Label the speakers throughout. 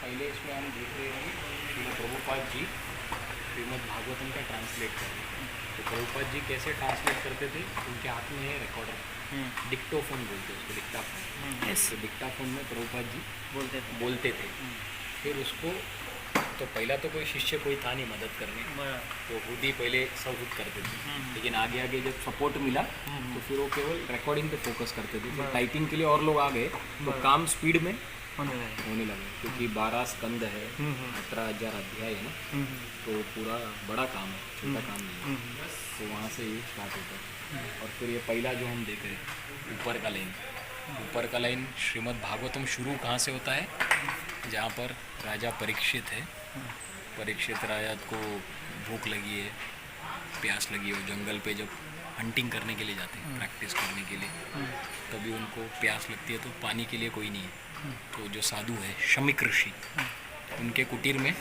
Speaker 1: पहले इसमें हम देख रहे हैं कि प्रभुपाद जी श्रीमद् भागवतम का ट्रांसलेट कर रहे हैं। तो प्रभुपाद जी कैसे ट्रांसलेट करते थे, उनके हाथ में है रिकॉर्डर, डिक्टोफोन बोलते हैं उसको, डिक्टाफोन।
Speaker 2: यस
Speaker 1: तो डिक्टाफोन में प्रभुपाद जी
Speaker 2: बोलते
Speaker 1: बोलते थे। फिर उसको तो पहला तो कोई शिष्य कोई था नहीं मदद करने, तो खुद ही पहले सब खुद करते थे। लेकिन आगे आगे जब सपोर्ट मिला तो फिर वो केवल रिकॉर्डिंग पे फोकस करते थे। तो टाइपिंग के लिए और लोग आ गए तो काम स्पीड में होने लगे, क्योंकि 12 स्कंद है, 18,000 अध्याय है ना, तो पूरा बड़ा काम है, छोटा काम नहीं है। तो वहाँ से ये स्टार्ट होता है। और फिर ये पहला जो हम देख रहे हैं ऊपर का लाइन, ऊपर का लाइन श्रीमद् भागवतम शुरू कहाँ से होता है, जहाँ पर राजा परीक्षित है। परीक्षित राजा को भूख लगी है, प्यास लगी है, जंगल पे जब हंटिंग करने के लिए जाते हैं, प्रैक्टिस करने के लिए, तभी उनको प्यास लगती है। तो पानी के लिए कोई नहीं है, तो जो साधु है शमिक ऋषि, उनके कुटीर में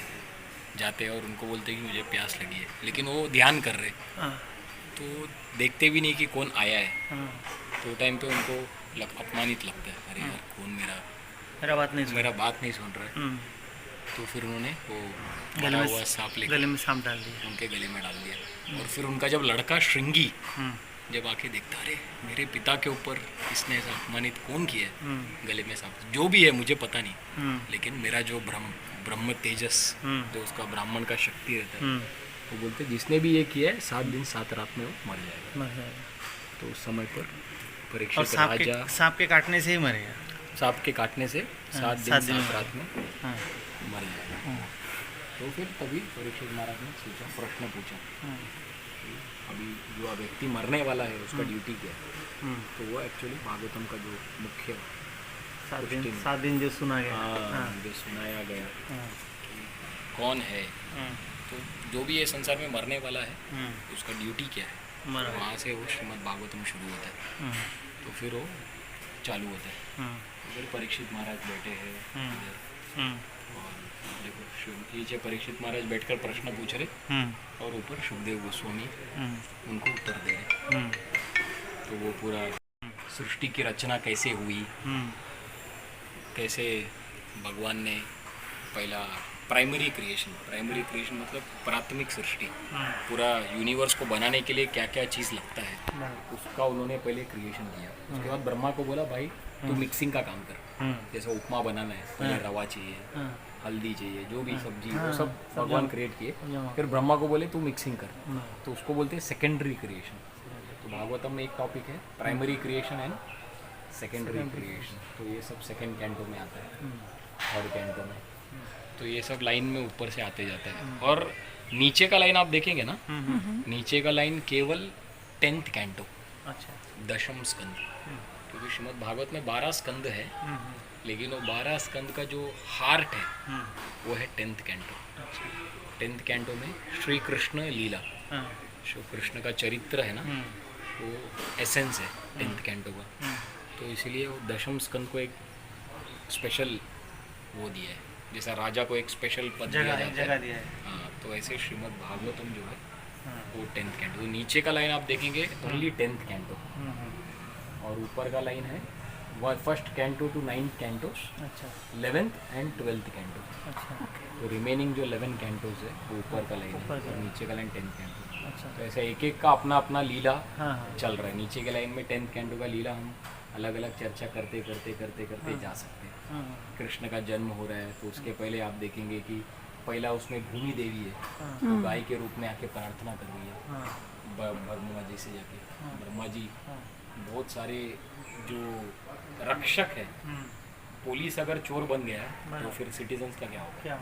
Speaker 1: जाते हैं और उनको बोलते हैं कि मुझे प्यास लगी है, लेकिन वो ध्यान कर रहे, तो देखते भी नहीं कि कौन आया है। तो टाइम पे उनको अपमानित लगता है, अरे यार कौन मेरा बात नहीं सुन रहा है। तो फिर उन्होंने वो गला हुआ सांप लेकर
Speaker 2: गले में सांप डाल दिया,
Speaker 1: उनके गले में डाल दिया। और फिर उनका जब लड़का श्रृंगी जब आके देखता, अरे मेरे पिता के ऊपर इसने ऐसा अपमानित कौन किया है, गले में सांप, जो भी है मुझे पता नहीं, लेकिन मेरा जो ब्रह्म तेजस, जो उसका ब्राह्मण का शक्ति रहता है, वो बोलते जिसने भी ये किया है 7 दिन 7 रात में वो मर जाएगा। तो उस समय पर परीक्षित राजा
Speaker 2: सांप के काटने से ही मरेगा,
Speaker 1: सांप के काटने से 7 दिन 7 रात में मर जाएगा। तो फिर तभी परीक्षित महाराज ने सोचा, प्रश्न पूछा, अभी जो व्यक्ति मरने वाला है उसका ड्यूटी क्या है। तो वो एक्चुअली भागवतम का जो मुख्य
Speaker 2: 7 दिन जो सुना गया,
Speaker 1: जो सुनाया गया कि कौन है, तो जो भी ये संसार में मरने वाला है उसका ड्यूटी क्या है, वहाँ से वो श्रीमद् भागवतम शुरू होता है। तो फिर वो चालू होता है। तो फिर परीक्षित महाराज बैठे हैं इधर, और देखो नीचे परीक्षित महाराज बैठकर प्रश्न पूछ रहे, और ऊपर सुखदेव गोस्वामी उनको उत्तर दे रहे। तो वो पूरा सृष्टि की रचना कैसे हुई, कैसे भगवान ने पहला प्राइमरी क्रिएशन मतलब प्राथमिक सृष्टि, पूरा यूनिवर्स को बनाने के लिए क्या क्या चीज़ लगता है उसका उन्होंने पहले क्रिएशन किया। उसके बाद ब्रह्मा को बोला, भाई तू मिक्सिंग का काम कर, जैसे उपमा बनाना है, पहले रवा चाहिए, हल्दी चाहिए, जो भी सब्जी, वो सब भगवान क्रिएट किए। फिर ब्रह्मा को बोले तू मिक्सिंग कर, तो उसको बोलते हैं सेकेंडरी क्रिएशन। तो भागवतम में एक टॉपिक है primary creation and secondary creation, तो ये सब सेकेंड कैंटो में आता है, थर्ड कैंटो में। तो ये सब लाइन में ऊपर से आते जाता है। और नीचे का लाइन आप देखेंगे ना, नीचे का लाइन केवल 10th कैंटो, दशम स्कंद, क्योंकि श्रीमद् भागवत में 12 स्कंद है, लेकिन वो 12 स्कंद का जो हार्ट है वो है 10th कैंटो। 10th कैंटो में श्री कृष्ण लीला, श्री कृष्ण का चरित्र है ना, वो एसेंस है 10th कैंटो का। तो इसीलिए वो दशम स्कंद को एक स्पेशल वो दिया है, जैसा राजा को एक स्पेशल पद दिया जाता है। हाँ, तो ऐसे श्रीमद् भागवतम जो है वो 10th कैंटो। तो नीचे का लाइन आप देखेंगे ओनली 10th कैंटो, और ऊपर का लाइन है first canto two 9th Cantos, 11th and 12th canto. तो रिमेनिंग जो 11 कैंटोस है वो ऊपर का लाइन है, और नीचे का लाइन 10th कैंटो। तो ऐसा एक एक का अपना अपना लीला चल रहा है। नीचे के लाइन में 10th कैंटो का लीला हम अलग अलग चर्चा करते जा सकते हैं। कृष्ण का जन्म हो रहा है, तो उसके पहले आप देखेंगे कि पहला उसमें भूमि देवी है, तो गाय के रूप में आके प्रार्थना कर रही है ब्रह्मा जी से जाके। ब्रह्मा जी बहुत सारे जो रक्षक है, पुलिस अगर चोर बन गया है तो फिर सिटीजन्स का क्या होगा।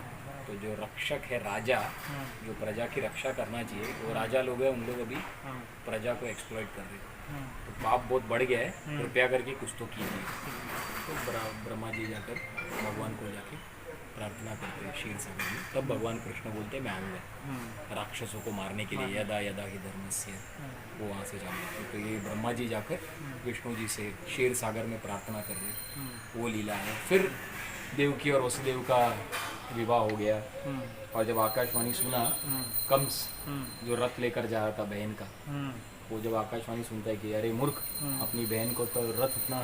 Speaker 1: तो जो रक्षक है राजा, जो प्रजा की रक्षा करना चाहिए, वो राजा लोग हैं, उन लोग अभी प्रजा को एक्सप्लॉइट कर रहे हैं। तो पाप बहुत बढ़ गया है, कृपया करके कुछ तो कीजिए। तो ब्रह्मा जी जाकर भगवान को जाके प्रार्थना करते हैं क्षीर सागर में। तब भगवान कृष्ण बोलते हैं मैं आऊँगा राक्षसों को मारने के लिए, यदा यदा ही धर्मस्य, वो वहाँ से जाते हैं। तो ये ब्रह्मा जी जाकर विष्णु जी से क्षीर सागर में प्रार्थना कर रहे हैं, वो लीला है। फिर देवकी और वसुदेव का विवाह हो गया, और जब आकाशवाणी सुना, कंस जो रथ लेकर जा रहा था बहन का, वो जब आकाशवाणी सुनता है कि अरे मूर्ख, अपनी बहन को तो रथ इतना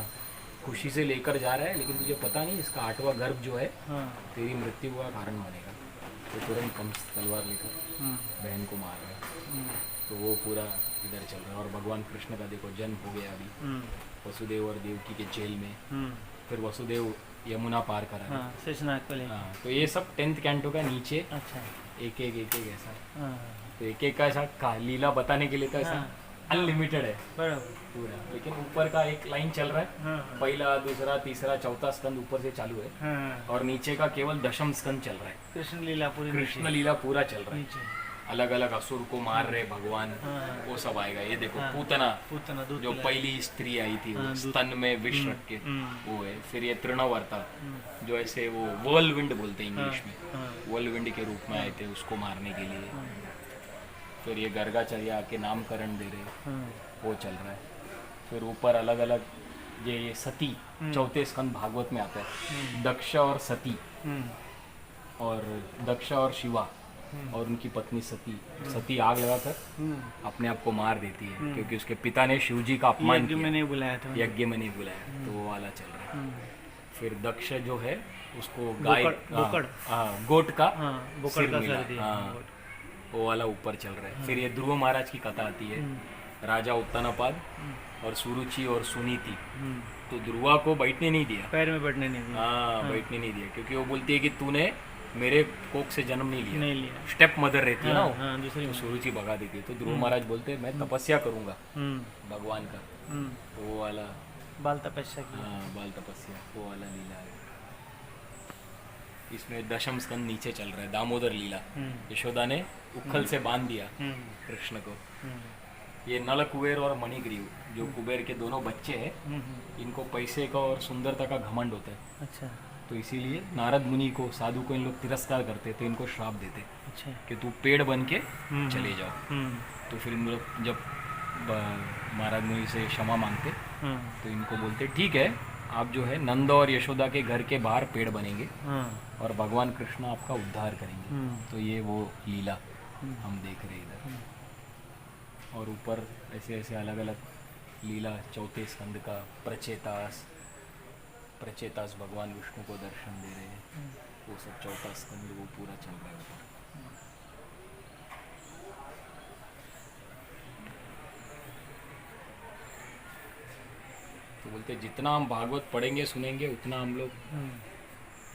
Speaker 1: खुशी से लेकर जा रहा है, लेकिन तुझे पता नहीं इसका 8वां गर्भ जो है
Speaker 2: हाँ
Speaker 1: तेरी मृत्यु का कारण बनेगा। तो तुरंत कंस तलवार लेकर बहन को मार रहा है। तो वो पूरा इधर चल रहा है। और भगवान कृष्ण का देखो जन्म हो गया अभी वसुदेव और देवकी के जेल में। फिर वसुदेव यमुना पार करा है।
Speaker 2: हाँ शेषनाग को ले।
Speaker 1: हाँ, तो ये सब 10th कैंटो का नीचे
Speaker 2: अच्छा
Speaker 1: एक एक ऐसा।
Speaker 2: हाँ
Speaker 1: तो एक एक का ऐसा लीला बताने के लिए तो ऐसा अनलिमिटेड है
Speaker 2: बराबर।
Speaker 1: पूरा। लेकिन ऊपर का एक लाइन चल रहा है,
Speaker 2: हाँ
Speaker 1: पहला दूसरा तीसरा चौथा स्कंद ऊपर से चालू है,
Speaker 2: हाँ
Speaker 1: और नीचे का केवल दशम स्कंद चल रहा है।
Speaker 2: कृष्ण लीला पूरी
Speaker 1: कृष्ण लीला पूरा चल रहा है।
Speaker 2: नीचे।
Speaker 1: अलग अलग असुर को मार रहे भगवान,
Speaker 2: हाँ।
Speaker 1: वो सब आएगा। ये देखो
Speaker 2: हाँ।
Speaker 1: पूतना
Speaker 2: पूतना दूध
Speaker 1: जो
Speaker 2: पिलाए।
Speaker 1: पहली स्त्री आई थी, वो
Speaker 2: हाँ, दूध।
Speaker 1: स्तन में विष रख के, वो है। फिर ये तृणवर्ता जो ऐसे वो वर्लविंड बोलते हैं इंग्लिश में,
Speaker 2: हाँ
Speaker 1: वर्लविंड के रूप में आए थे उसको मारने के लिए। फिर ये गर्गाचार्य आके नामकरण दे रहे,
Speaker 2: हाँ
Speaker 1: वो चल रहा है। फिर ऊपर अलग अलग ये सती चौथे स्कंद भागवत में आता है। दक्ष और सती, और दक्ष और शिवा और उनकी पत्नी सती आग लगाकर अपने आप को मार देती है, क्योंकि उसके पिता ने शिव जी का अपमान
Speaker 2: यज्ञ
Speaker 1: किया।
Speaker 2: में नहीं बुलाया था।
Speaker 1: यज्ञ में नहीं बुलाया, तो वो वाला चल रहा है। फिर दक्ष जो है उसको गाय
Speaker 2: बोकड़।
Speaker 1: गोट का
Speaker 2: हाँ बोकड़
Speaker 1: सिर
Speaker 2: का
Speaker 1: मिला।
Speaker 2: सर दिया।
Speaker 1: हाँ, वो वाला ऊपर चल रहा है। फिर ये ध्रुव महाराज की कथा आती है, राजा उत्तानपाद और सुरुचि और सुनीति। तो ध्रुवा को बैठने नहीं दिया,
Speaker 2: पैर में बैठने नहीं दिया।
Speaker 1: हाँ बैठने नहीं दिया, क्योंकि वो बोलती है कि तूने मेरे कोख से जन्म नहीं लिया।
Speaker 2: नहीं लिया।
Speaker 1: स्टेप मदर रहती है ना वो,
Speaker 2: हाँ दूसरी
Speaker 1: तो सुरुचि भगा देती है। तो ध्रुव महाराज बोलते हैं मैं तपस्या करूंगा भगवान का। तो वो वाला
Speaker 2: बाल तपस्या की।
Speaker 1: हाँ बाल तपस्या, वो वाला लीला है। इसमें दशम स्कंद नीचे चल रहा है, दामोदर लीला। यशोदा ने उखल से बांध दिया कृष्ण को। ये नल कुबेर और मणिग्रीव जो कुबेर के दोनों बच्चे हैं, इनको पैसे का और सुंदरता का घमंड होता है।
Speaker 2: अच्छा
Speaker 1: तो इसीलिए नारद मुनि को, साधु को इन लोग तिरस्कार करते, तो इनको श्राप देते
Speaker 2: अच्छा
Speaker 1: कि तू पेड़ बन के चले जाओ। तो फिर इन लोग जब नारद मुनि से क्षमा मांगते, तो इनको बोलते ठीक है, आप जो है नंद और यशोदा के घर के बाहर पेड़ बनेंगे और भगवान कृष्ण आपका उद्धार करेंगे। तो ये वो लीला हम देख रहे इधर। और ऊपर ऐसे ऐसे अलग अलग लीला चौथे स्कंद का प्रचेतास भगवान विष्णु को दर्शन दे रहे हैं। वो सब चौथा स्कंद वो पूरा चल रहा है ऊपर। तो बोलते जितना हम भागवत पढ़ेंगे सुनेंगे उतना हम लोग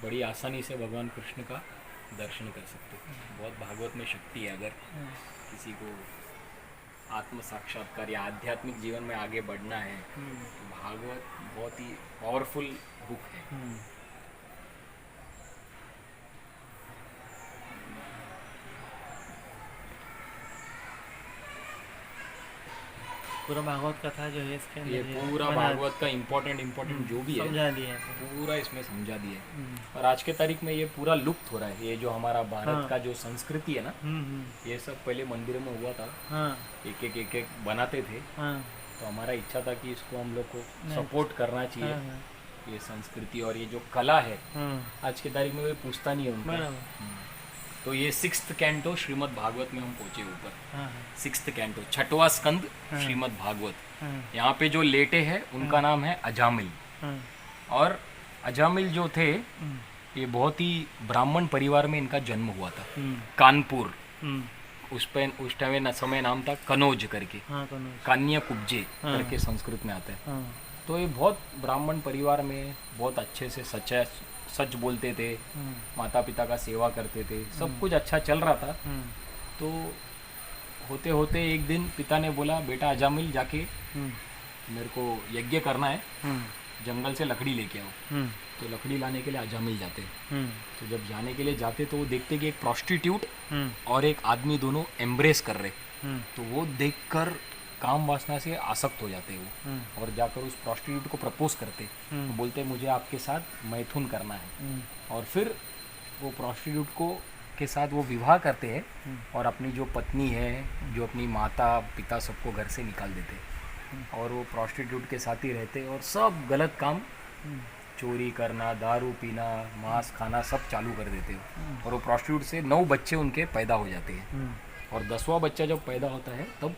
Speaker 1: बड़ी आसानी से भगवान कृष्ण का दर्शन कर सकते हैं। बहुत भागवत में शक्ति है। अगर किसी को आत्म साक्षात्कार या आध्यात्मिक जीवन में आगे बढ़ना है, तो भागवत बहुत ही पावरफुल बुक है।
Speaker 2: पूरा भागवत कथा जो है इसके अंदर
Speaker 1: ये पूरा भागवत का इम्पोर्टेंट जो भी है
Speaker 2: समझा दिया है।
Speaker 1: पूरा इसमें समझा दिया है। और आज के तारीख में ये पूरा लुप्त हो रहा है। ये जो हमारा भारत का जो संस्कृति है ना, ये सब पहले मंदिरों में हुआ था। एक एक बनाते थे। तो हमारा इच्छा था कि इसको हम लोग को सपोर्ट करना चाहिए, ये संस्कृति और ये जो कला है। आज के तारीख में कोई पूछता नहीं है उनको। तो ये 6th कैंटो श्रीमद् भागवत में हम पहुंचे ऊपर। 6th कैंटो 6वां स्कंद श्रीमद् भागवत। यहाँ पे जो लेटे हैं उनका नाम है अजामिल। और अजामिल जो थे, ये बहुत ही ब्राह्मण परिवार में इनका जन्म हुआ था, कानपुर। उस टाइम समय नाम था कनौज करके, कान्या कुब्जे करके संस्कृत में आता है। तो ये बहुत ब्राह्मण परिवार में बहुत अच्छे से सच बोलते थे, माता पिता का सेवा करते थे, सब कुछ अच्छा चल रहा था। तो होते होते एक दिन पिता ने बोला, बेटा अजामिल जाके मेरे को यज्ञ करना है, जंगल से लकड़ी लेके आओ। तो लकड़ी लाने के लिए अजामिल जाते। तो जब जाने के लिए जाते तो वो देखते कि एक प्रोस्टिट्यूट और एक आदमी दोनों एम्ब्रेस कर रहे। तो वो देखकर काम वासना से आसक्त हो जाते वो, और जाकर उस प्रोस्टिट्यूट को प्रपोज करते। तो बोलते मुझे आपके साथ मैथुन करना है। और फिर वो प्रोस्टिट्यूट को के साथ वो विवाह करते हैं, और अपनी जो पत्नी है, जो अपनी माता पिता, सबको घर से निकाल देते। और वो प्रोस्टिट्यूट के साथ ही रहते और सब गलत काम, चोरी करना, दारू पीना, मांस खाना सब चालू कर देते हो। और वो प्रोस्टिट्यूट से 9 बच्चे उनके पैदा हो जाते हैं। और 10वां बच्चा जब पैदा होता है तब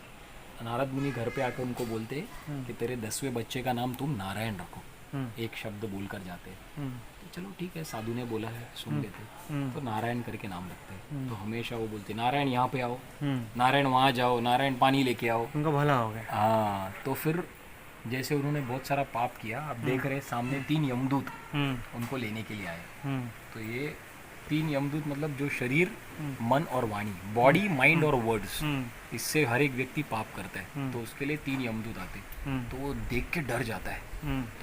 Speaker 1: नारद मुनि घर पे आकर उनको बोलते हैं कि तेरे 10वें बच्चे का नाम तुम नारायण रखो। एक शब्द बोलकर जाते हैं। तो चलो ठीक है, साधु ने बोला है सुन लेते, तो नारायण करके नाम रखते हैं। तो हमेशा वो बोलते नारायण यहाँ पे आओ, नारायण वहाँ जाओ, नारायण पानी लेके आओ,
Speaker 2: उनका भला हो गया।
Speaker 1: हाँ। तो फिर जैसे उन्होंने बहुत सारा पाप किया, अब देख रहे सामने 3 यमदूत उनको लेने के लिए आए। तो ये 3 यमदूत मतलब जो शरीर, मन और वाणी, बॉडी, माइंड और वर्ड्स, इससे हर एक व्यक्ति पाप करता है। तो उसके लिए 3 यमदूत आते। तो वो देख के डर जाता है,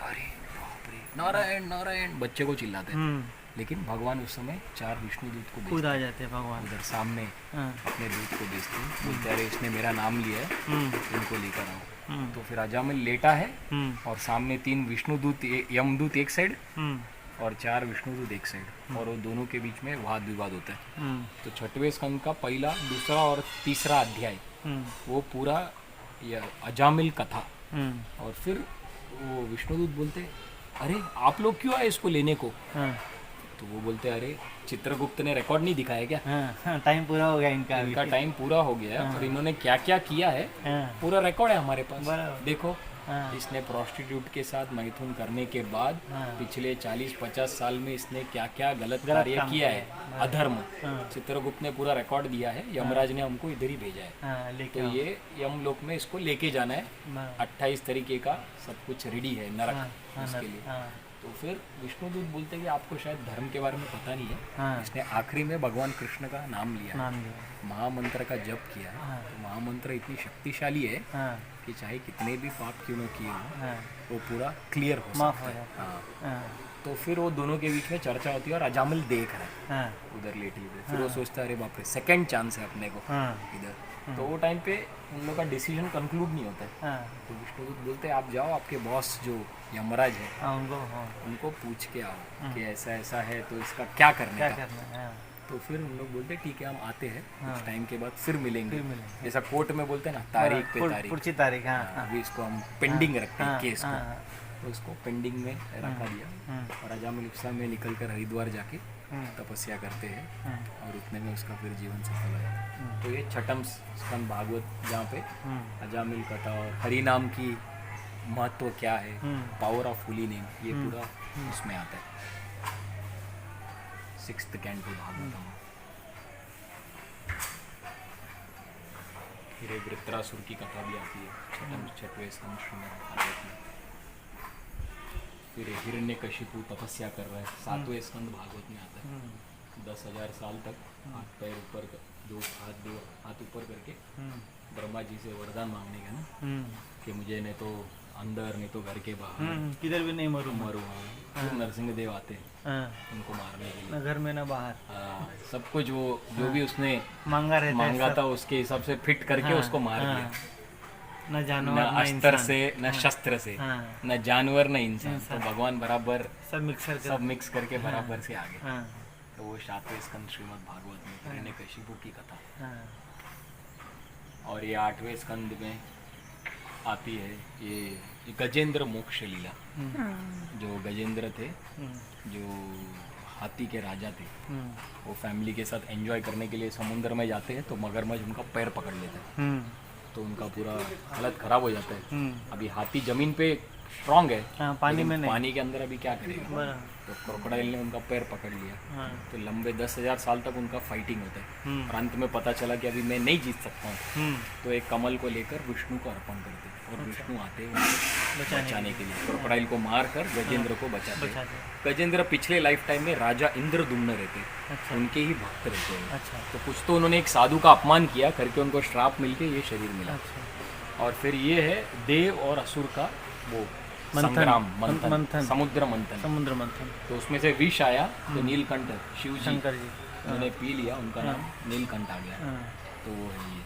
Speaker 1: अरे बाप रे, नारायण नारायण बच्चे को चिल्लाते हैं। लेकिन भगवान उस समय 4 विष्णु दूत को
Speaker 2: खुद आ जाते हैं भगवान
Speaker 1: उधर सामने अपने दूत को भेजते हैं, बोलते अरे इसने मेरा नाम लिया है, इनको लेकर आओ। तो फिर अजामिल लेटा है और सामने 3 विष्णु दूत, यमदूत एक साइड और 4 विष्णुदूत एक साइड, और वो दोनों के बीच में वाद विवाद होता है। तो 6वें स्कंद का पहला, दूसरा और तीसरा अध्याय वो पूरा अजामिल कथा। और फिर वो विष्णुदूत बोलते अरे आप लोग क्यों आए इसको लेने को? तो वो बोलते अरे चित्रगुप्त ने रिकॉर्ड नहीं दिखाया क्या?
Speaker 2: टाइम पूरा हो गया इनका
Speaker 1: टाइम पूरा हो गया और इन्होंने क्या क्या किया है पूरा रिकॉर्ड है हमारे पास। देखो इसने प्रोस्टिट्यूट के साथ मैथुन करने के बाद पिछले 40-50 साल में इसने क्या क्या गलत कार्य किया है, अधर्म। चित्रगुप्त ने पूरा रिकॉर्ड दिया है, यमराज ने हमको इधर ही भेजा है। तो ये यमलोक में इसको लेके जाना है। 28 तरीके का सब कुछ रेडी है नरक उसके लिए। तो फिर विष्णुदूत बोलते कि आपको शायद धर्म के बारे में पता नहीं है। इसने आखिरी में भगवान कृष्ण का नाम लिया, महामंत्र का जप किया है। तो महामंत्र इतनी शक्तिशाली है कि चाहे कितने भी पाप क्यों न किए हो वो पूरा क्लियर हो सकता है। तो फिर वो दोनों के बीच में चर्चा होती है और अजामिल देख रहा है उधर लेटी हुई। फिर वो सोचता है अरे बाप रे, सेकंड चांस है अपने को इधर। तो वो टाइम पे उन लोग का डिसीजन कंक्लूड नहीं होता है। तो विष्णुदूत बोलते हैं आप जाओ, आपके बॉस जो यमराज है उनको पूछ के आओ कि ऐसा ऐसा है तो इसका क्या करने का। तो फिर उन लोग बोलते ठीक है हम आते हैं, कुछ टाइम के बाद फिर मिलेंगे। जैसा कोर्ट में बोलते हैं ना, तारीख पे तारीख, अभी इसको हम पेंडिंग रखते हैं केस को। तो उसको पेंडिंग में रखा दिया और अजामिल उस समय निकल कर हरिद्वार जाके तपस्या करते हैं और उतने में उसका फिर जीवन सफल है। तो ये 6वां स्कंद भागवत जहाँ पे अजामिल कथा और हरि नाम की महत्व क्या है, पावर ऑफ होली नेम, ये पूरा उसमें आता है। 6th canto Bhagavatam. फिर एक वृत्रासुर की कथा भी आती है 6वें स्कंद श्रीमद् भागवत में। फिर हिरण्यकशिपु तपस्या कर रहा है, 7वें स्कंद भागवत में आता है। 10,000 साल तक हाथ पैर ऊपर, दो हाथ ऊपर करके ब्रह्मा जी से वरदान मांगने का ना कि मुझे नहीं तो अंदर नहीं तो घर के बाहर
Speaker 2: किधर भी नहीं मरूँ।
Speaker 1: फिर नरसिंह देव आते हैं उनको मारने के लिए,
Speaker 2: न घर में न बाहर।
Speaker 1: सब कुछ वो जो भी उसने
Speaker 2: मांगा
Speaker 1: था उसके हिसाब से फिट करके उसको मार दिया।
Speaker 2: न जानवर,
Speaker 1: न अस्त्र से, न शस्त्र से, न जानवर न इंसान। तो भगवान बराबर सब मिक्स करके बराबर से आगे। तो वो 7वें स्कंद श्रीमद् भागवत में हिरण्यकशिपु की कथा। और ये 8वें स्कंद में आती है ये गजेंद्र मोक्ष लीला। जो गजेंद्र थे, जो हाथी के राजा थे, वो फैमिली के साथ एंजॉय करने के लिए समुद्र में जाते हैं तो मगरमच्छ उनका पैर पकड़ लेता है। तो उनका पूरा हालत खराब हो जाता है। अभी हाथी जमीन पे स्ट्रांग है, पानी में नहीं, पानी के अंदर अभी क्या करेगा। तो क्रोकोडाइल ने उनका पैर पकड़ लिया। तो लंबे 10,000 साल तक उनका फाइटिंग होता है। और अंत में पता चला कि अभी मैं नहीं जीत सकता हूँ। तो एक कमल को लेकर विष्णु को अर्पण करते और विष्णु आते हैं उनको बचाने के लिए। क्रोकोडाइल को मार कर गजेंद्र को बचाते हैं। गजेंद्र पिछले लाइफ टाइम में राजा इंद्रदुम्न रहते, उनके ही भक्त रहते हैं। तो कुछ तो उन्होंने एक साधु का अपमान किया करके उनको श्राप मिलके ये शरीर मिला। और फिर ये है देव और असुर का वो संग्राम, मंथन, समुद्र मंथन। तो उसमें से विष आया तो नीलकंठ शिव जी शंकर जी उन्होंने पी लिया, उनका नाम नीलकंठ आ गया। तो वो है ये।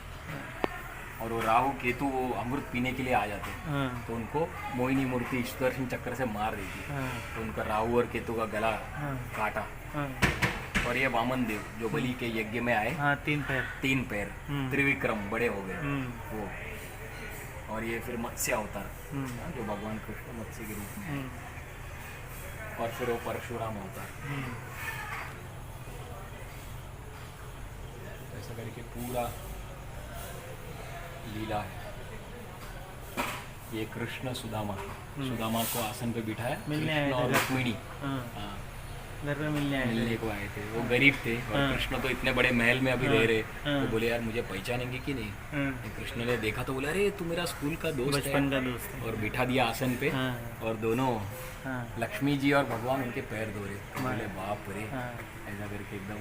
Speaker 1: और वो राहु केतु वो अमृत पीने के लिए आ जाते हैं। तो उनको मोहिनी मूर्ति सुदर्शन चक्र से मार देती है। तो उनका राहु और केतु का गला काटा। और ये वामन देव जो बलि के यज्ञ में आए, 3 पैर त्रिविक्रम बड़े हो गए वो। और ये फिर मत्स्य अवतार जो भगवान कृष्ण मत्स्य के रूप में है। और फिर वो परशुराम अवतार। ऐसा करके पूरा लीला है। ये कृष्ण सुदामा, सुदामा को आसन पे बिठाया,
Speaker 2: मिलने आए
Speaker 1: कृष्ण
Speaker 2: थे
Speaker 1: और
Speaker 2: घर।
Speaker 1: रुक्मिणी
Speaker 2: हाँ, घर पे मिलने आए
Speaker 1: मिलने
Speaker 2: थे।
Speaker 1: को आए थे। वो गरीब थे और कृष्ण तो इतने बड़े महल में अभी रह रहे।
Speaker 2: हाँ।
Speaker 1: वो बोले यार मुझे पहचानेंगे कि नहीं।
Speaker 2: हाँ,
Speaker 1: ये कृष्ण ने देखा तो बोला अरे तू मेरा स्कूल का दोस्त
Speaker 2: बचपन
Speaker 1: है,
Speaker 2: का दोस्त है।
Speaker 1: और बिठा दिया आसन पे।
Speaker 2: हाँ,
Speaker 1: और दोनों
Speaker 2: हाँ,
Speaker 1: लक्ष्मी जी और भगवान उनके पैर धो रहे। बोले बाप रे,
Speaker 2: हाँ,
Speaker 1: ऐसा करके एकदम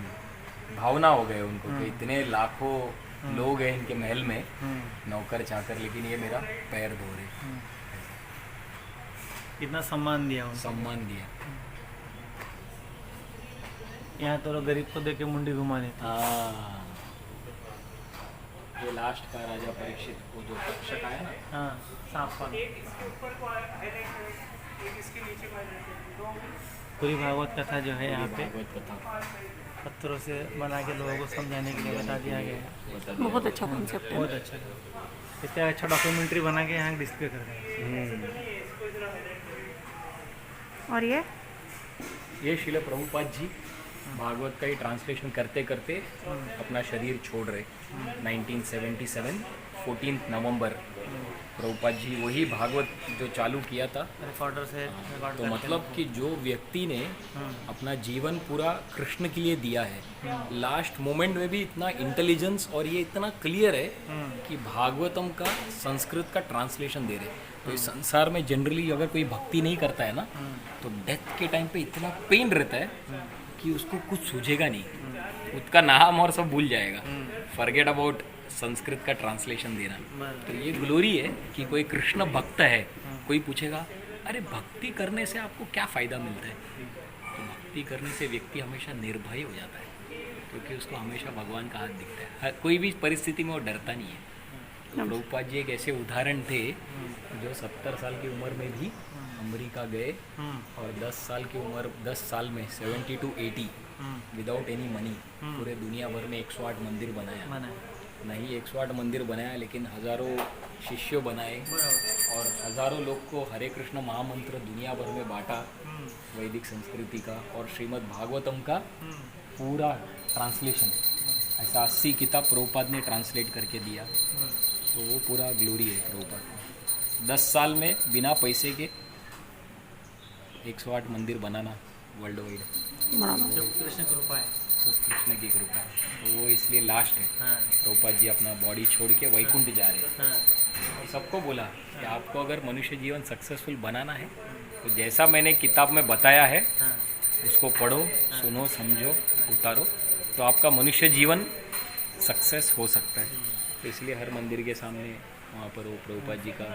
Speaker 1: भावना हो गए उनको कि इतने लाखों लोग हैं इनके महल में, नौकर चाकर, लेकिन ये मेरा पैर धो रहे।
Speaker 2: कितना सम्मान दिया उनको।
Speaker 1: सम्मान दिया।
Speaker 2: यहाँ तो लोग गरीब को देख के मुंडी घुमा देते।
Speaker 1: हाँ, ये लास्ट का राजा परीक्षित को जो तक्षक आया ना,
Speaker 2: हाँ, सांप वाला। पूरी भागवत कथा जो है यहाँ पे
Speaker 1: भागवत कथा
Speaker 2: पत्थरों से बना के लोगों को समझाने के लिए बता दिया गया है।
Speaker 1: बता दिया।
Speaker 3: बहुत अच्छा कॉन्सेप्ट है।
Speaker 2: बहुत अच्छा। इसका अच्छा डॉक्यूमेंट्री बना के यहाँ डिस्प्ले कर रहे हैं।
Speaker 3: और
Speaker 1: ये श्रील प्रभुपाद जी भागवत का ही ट्रांसलेशन करते करते अपना शरीर छोड़ रहे। 1977 14 नवंबर प्रभुपाद जी वही भागवत जो चालू किया था।
Speaker 2: रिकॉर्डर से रिकॉर्ड
Speaker 1: तो मतलब कि जो व्यक्ति ने अपना जीवन पूरा कृष्ण के लिए दिया है, लास्ट मोमेंट में भी इतना इंटेलिजेंस और ये इतना क्लियर है कि भागवतम का संस्कृत का ट्रांसलेशन दे रहे। तो इस संसार में जनरली अगर कोई भक्ति नहीं करता है ना, तो डेथ के टाइम पे इतना पेन रहता है कि उसको कुछ सूझेगा नहीं, उसका नाम और सब भूल जाएगा। फॉरगेट अबाउट संस्कृत का ट्रांसलेशन देना। तो ये ग्लोरी है कि कोई कृष्ण भक्त है, कोई पूछेगा अरे भक्ति करने से आपको क्या फ़ायदा मिलता है, तो भक्ति करने से व्यक्ति हमेशा निर्भय हो जाता है, क्योंकि उसको हमेशा भगवान का हाथ दिखता है। कोई भी परिस्थिति में वो डरता नहीं है। तो प्रभुपाद जी एक ऐसे उदाहरण थे जो 70 साल की उम्र में भी अमेरिका गए और 10 साल में 70 to 80 विदाउट एनी मनी पूरे दुनिया भर में 108 मंदिर बनाया। नहीं 108 मंदिर बनाया, लेकिन हज़ारों शिष्यों बनाए और हज़ारों लोग को हरे कृष्ण महामंत्र दुनिया भर में बांटा, वैदिक संस्कृति का और श्रीमद् भागवतम का पूरा ट्रांसलेशन। ऐसा 80 किताब प्रभुपाद ने ट्रांसलेट करके दिया। तो वो पूरा ग्लोरी है प्रभुपाद का। 10 साल में बिना पैसे के 108 मंदिर बनाना वर्ल्ड वाइड,
Speaker 2: जो कृष्ण कृपा है।
Speaker 1: सब कृष्ण की कृपा है। तो वो इसलिए लास्ट है।
Speaker 2: हाँ,
Speaker 1: प्रभुपाद जी अपना बॉडी छोड़ के वैकुंठ जा रहे हैं
Speaker 2: हाँ,
Speaker 1: और सबको बोला कि आपको अगर मनुष्य जीवन सक्सेसफुल बनाना है तो जैसा मैंने किताब में बताया है
Speaker 2: हाँ,
Speaker 1: उसको पढ़ो, सुनो, समझो, उतारो, तो आपका मनुष्य जीवन सक्सेस हो सकता है। तो इसलिए हर मंदिर के सामने वहाँ पर वो प्रभुपाद जी का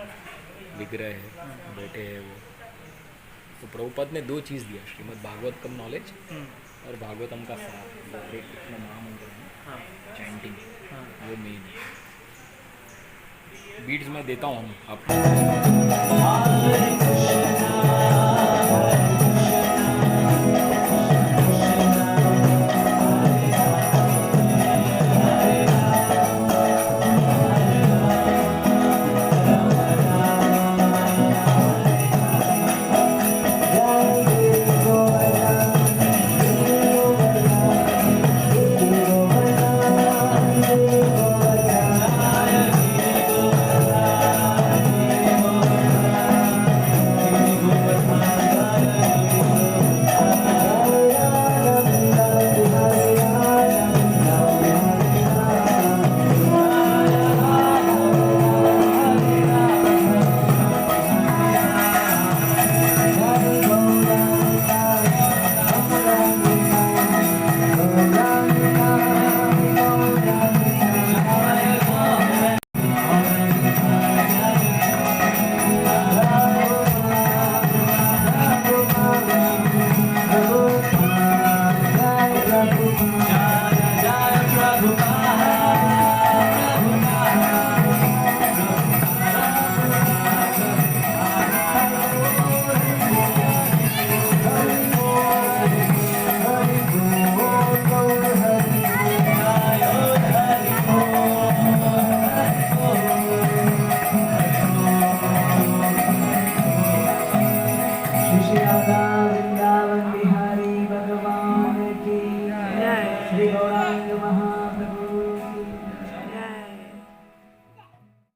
Speaker 1: विग्रह है, बैठे हैं वो। तो प्रभुपाद ने 2 चीज़ दिया, श्रीमद् भागवत कम नॉलेज और भागवतम का सार, जो हरे कृष्ण महामंत्र है,
Speaker 2: हाँ,
Speaker 1: चैंटिंग,
Speaker 2: हाँ।
Speaker 1: वो मेन है। बीट्स में देता हूँ आपको।